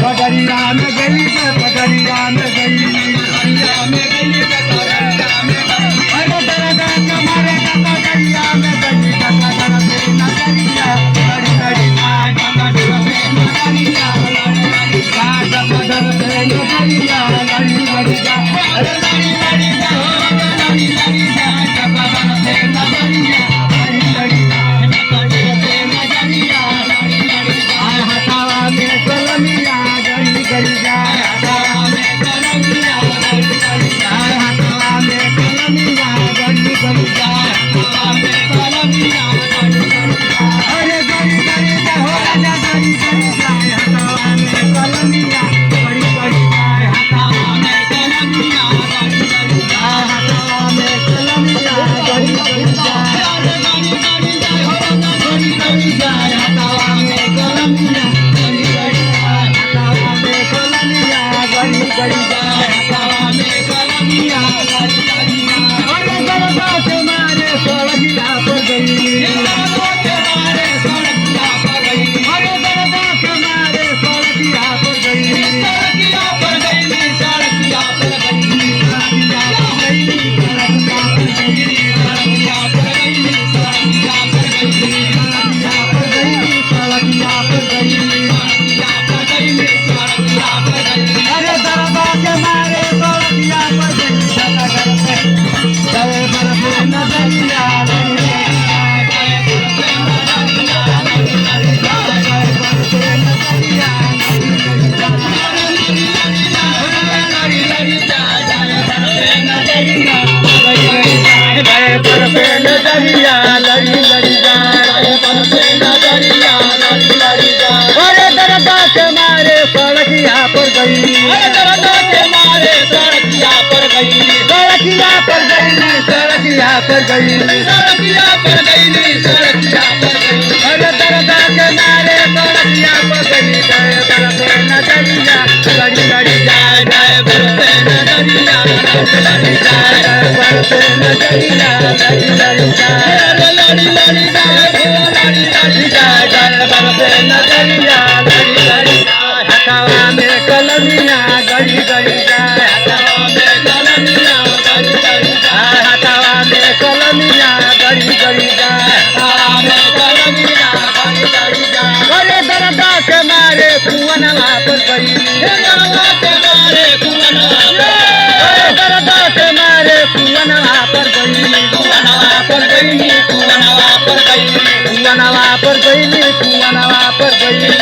पगड़िया में गई पगड़िया में गई अरे दर्द कमारे का पगड़िया में गई नजरिया बड़ी बड़ी नजरिया पर गई सड़किया पर गई सड़किया पर गई अरे दर्द के मारे सड़किया पर गई जाए बरसे नजरिया लड़ी लड़ी जाए जाए बरसे नजरिया लड़ी जाए बरसे नजरिया लड़ी लड़ी जाए लड़ी लड़ी जाए लड़ी लड़ी जाए जाए बरसे नजरिया लड़ी लड़ी जाए हथवा में कलमिया गड़ी गड़ी जाए हथवा में कलमिया गड़ी गड़ी जाए हथवा में कलमिया गड़ी गड़ी जाए हथवा में कलमिया गड़ी गड़ी जाए अरे दर्द के मारे कुआनवा पर गई दर्द के मारे कुआनवा अरे दर्द के मारे कुआनवा पर गई कुआनवा पर गई कुआनवा पर गई कुआनवा पर गई कुआनवा पर गई